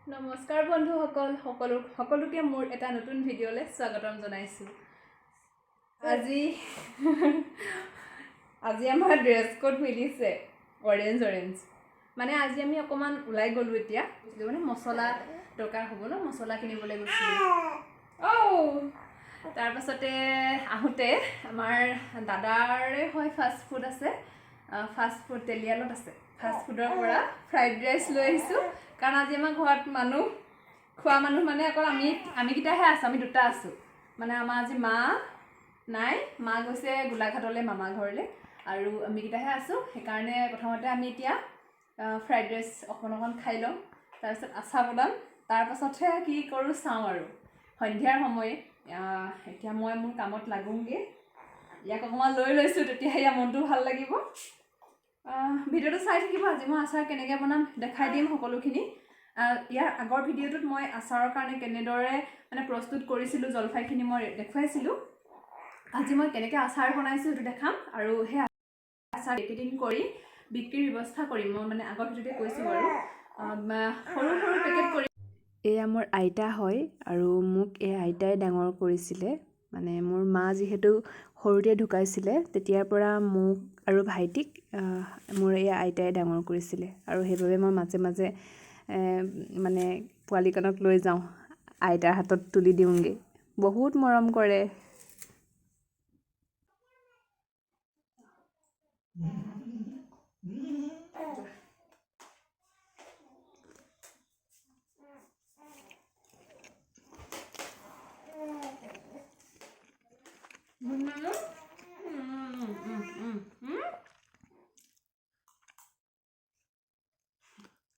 নমস্কাৰ বন্ধুসকল সকলোকে মোৰ এটা নতুন ভিডিঅ'লৈ স্বাগতম জনাইছোঁ। আজি আমাৰ ড্ৰেছ কোড মিলিছে অৰেঞ্জ মানে আজি আমি অকমান ওলাই গ'লো এতিয়া মানে মছলা দৰকাৰ হ'ব ন মছলা কিনিবলৈ গৈছিলোঁ তাৰ পাছতে আহোঁতে আমাৰ দাদাৰে হয় ফাষ্ট ফুড আছে ফাষ্ট ফুড তেলিয়ালত আছে ফাষ্ট ফুডৰ পৰা ফ্ৰাইড ৰাইচ লৈ আহিছোঁ কাৰণ আজি আমাৰ ঘৰত খোৱা মানুহ মানে অকল আমিকেইটাহে আছোঁ আমি দুটা আছোঁ মানে আমাৰ আজি মা নাই মা গৈছে গোলাঘাটলৈ মামা ঘৰলৈ আৰু আমিকেইটাহে আছোঁ সেইকাৰণে প্ৰথমতে আমি এতিয়া ফ্ৰাইড ৰাইচ অকণ খাই ল'ম তাৰপিছত আচাৰ বনাম তাৰপাছতহে কি কৰোঁ চাওঁ আৰু সন্ধিয়াৰ সময় এতিয়া মই মোৰ কামত লাগোঁগৈ ইয়াক অকণমান লৈ লৈছোঁ তেতিয়াহে ইয়াৰ মনটো ভাল লাগিব ভিডিঅ'টো চাই থাকিব আজি মই আচাৰ কেনেকৈ বনাম দেখাই দিম সকলোখিনি ইয়াৰ আগৰ ভিডিঅ'টোত মই আচাৰৰ কাৰণে কেনেদৰে মানে প্ৰস্তুত কৰিছিলোঁ জলফাইখিনি মই দেখুৱাইছিলোঁ আজি মই কেনেকৈ আচাৰ বনাইছোঁ সেইটো দেখাম আৰু সেই আচাৰ পেকেটিং কৰি বিক্ৰীৰ ব্যৱস্থা কৰিম মই মানে আগৰ ভিডিঅ'তে কৈছোঁ বাৰু সৰু পেকেট কৰি এয়া মোৰ আইতা হয় আৰু মোক এই আইতাই ডাঙৰ কৰিছিলে মানে মোৰ মা যিহেতু সৰুতে ঢুকাইছিলে তেতিয়াৰ পৰা মোক আৰু ভাইটিক মোৰ এই আইতাই ডাঙৰ কৰিছিলে আৰু সেইবাবে মই মাজে মাজে মানে পোৱালিকণক লৈ যাওঁ আইতাৰ হাতত তুলি দিওঁগৈ বহুত মৰম কৰে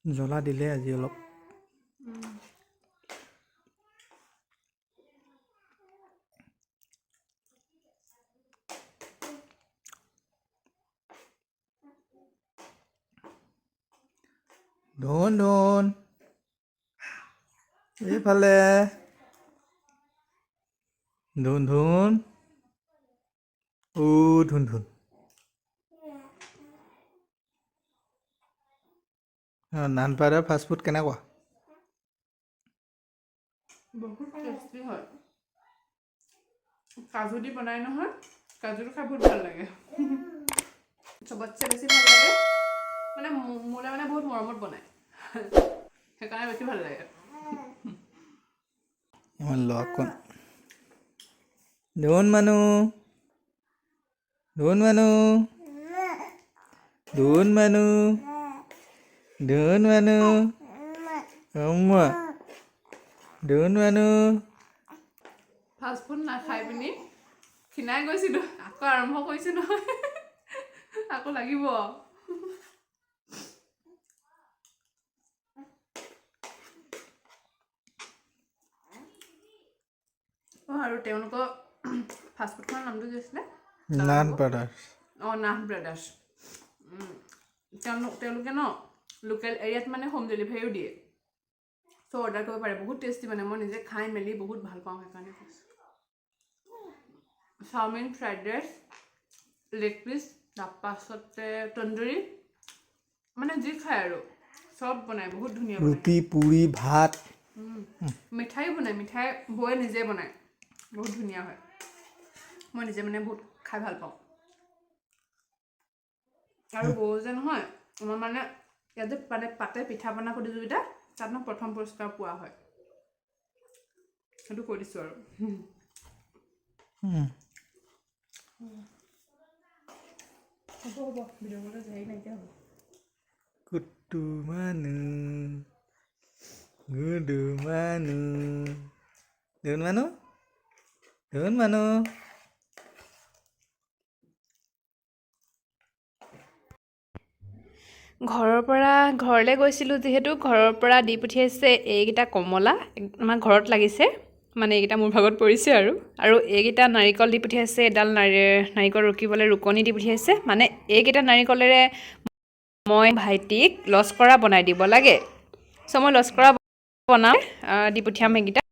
জ্বলা দিলে আজি অলপ ধন এইফালে ধুন নানপাৰাৰ ফাষ্ট ফুড কেনেকুৱা বহুত টেষ্টি হয় কাজু দি বনাই নহয় কাজুটো খাই বহুত ভাল লাগে চবতছে বেছি ভাল লাগে মানে মোলে মানে বহুত মৰমত বনায় সেইকাৰণে বেছি ভাল লাগে ইমান লকণ ধন মানু ফাষ্ট ফুড নাখাই পিনি ক্ষীণাই গৈছিলোঁ আকৌ আৰম্ভ কৰিছোঁ নহয় আকৌ লাগিব আৰু তেওঁলোকৰ ফাষ্ট ফুডখনৰ নামটো কি আছিলে নান ব্ৰাদাৰ্ছ নান ব্ৰাদাৰ্ছ তেওঁলোকে ন লোকেল এৰিয়াত মানে হোম ডেলিভাৰীও দিয়ে চ' অৰ্ডাৰ কৰিব পাৰে বহুত টেষ্টি মানে মই নিজে খাই মেলি বহুত ভাল পাওঁ সেইকাৰণে chow mein fried rice leg piece তাৰপাছতে তন্দুৰী মানে যি খায় আৰু চব বনায় বহুত ধুনীয়া ৰুটি পুৰি ভাত মিঠাইও বনায় মিঠাই বৌয়ে নিজে বনায় বহুত ধুনীয়া হয় মই নিজে মানে বহুত খাই ভাল পাওঁ আৰু বৌ যে নহয় আমাৰ মানে ইয়াত যে পাতে পিঠা পনা প্ৰতিযোগিতা তাত মই প্ৰথম পুৰস্কাৰ পোৱা হয় সেইটো কৈ দিছোঁ আৰু হ'ব ভিডিঅ'টো হেৰি নাইকিয়া হ'ব কুটু মানু ধন মানু ঘৰৰ পৰা ঘৰলৈ গৈছিলোঁ যিহেতু ঘৰৰ পৰা দি পঠিয়াইছে এইকেইটা কমলা আমাৰ ঘৰত লাগিছে মানে এইকেইটা মোৰ ভাগত পৰিছে আৰু এইকেইটা নাৰিকল দি পঠিয়াইছে এডাল নাৰিকল ৰুকিবলৈ ৰুকনি দি পঠিয়াইছে মানে এইকেইটা নাৰিকলেৰে মই ভাইটিক লস্কৰা বনাই দিব লাগে চ' মই লস্কৰা বনাম দি পঠিয়াম এইকেইটা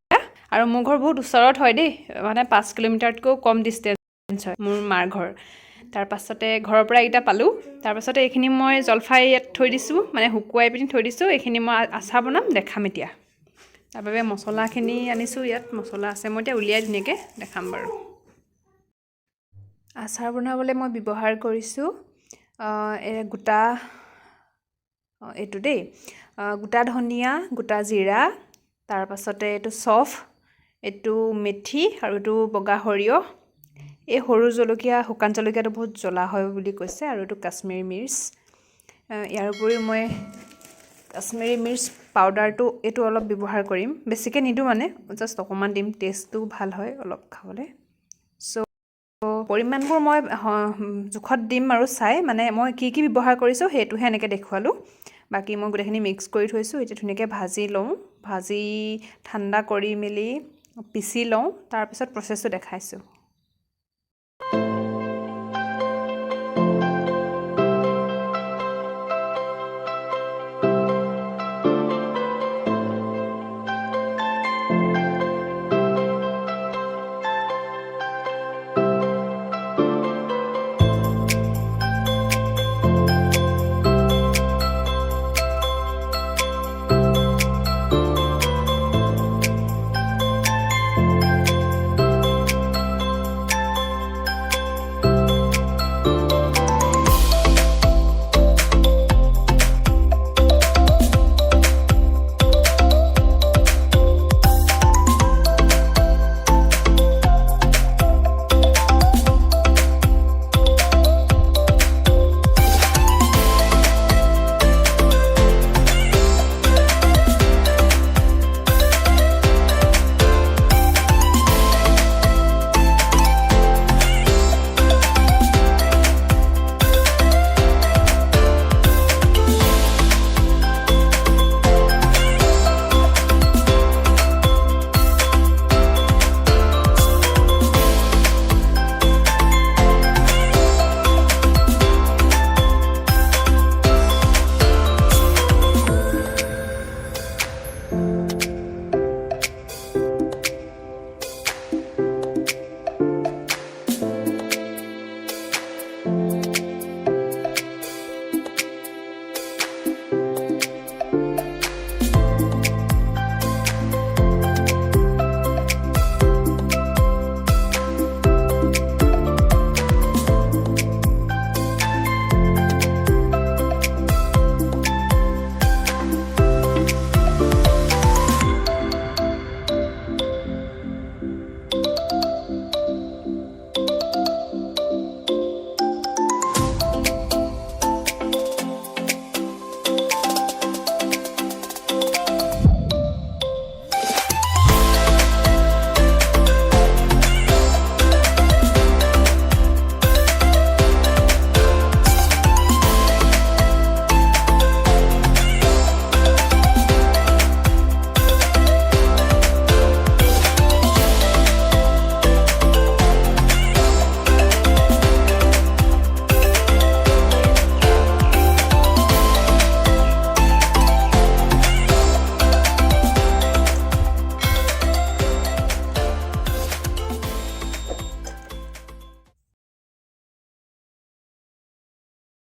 আৰু মোৰ ঘৰ বহুত ওচৰত হয় দেই মানে 5 কিলোমিটাৰতকৈও কম ডিষ্টেঞ্চ হয় মোৰ মাৰ ঘৰ তাৰপাছতে ঘৰৰ পৰা এইকেইটা পালোঁ তাৰপাছতে এইখিনি মই জলফাই ইয়াত থৈ দিছোঁ মানে শুকুৱাই পিনি থৈ দিছোঁ এইখিনি মই আচাৰ বনাম দেখাম এতিয়া তাৰ বাবে মছলাখিনি আনিছোঁ ইয়াত মছলা আছে মই এতিয়া উলিয়াই ধুনীয়াকৈ দেখাম বাৰু আচাৰ বনাবলৈ মই ব্যৱহাৰ কৰিছোঁ গোটা এইটো দেই গোটা ধনিয়া গোটা জিৰা তাৰপাছতে এইটো চফ এইটো মেথি আৰু এইটো বগা সৰিয়হ এই সৰু জলকীয়া শুকান জলকীয়াটো বহুত জ্বলা হয় বুলি কৈছে আৰু এইটো কাশ্মীৰী মিৰ্চ ইয়াৰ উপৰিও মই কাশ্মীৰী মিৰ্চ পাউডাৰটো এইটো অলপ ব্যৱহাৰ কৰিম বেছিকৈ নিদিওঁ মানে জাষ্ট অকণমান দিম টেষ্টটো ভাল হয় অলপ খাবলৈ পৰিমাণবোৰ মই জোখত দিম আৰু চাই মানে মই কি ব্যৱহাৰ কৰিছোঁ সেইটোহে এনেকৈ দেখুৱালোঁ বাকী মই গোটেইখিনি মিক্স কৰি থৈছোঁ এতিয়া ধুনীয়াকৈ ভাজি লওঁ ভাজি ঠাণ্ডা কৰি মেলি পিচি লওঁ তাৰপিছত প্ৰচেছটো দেখাইছোঁ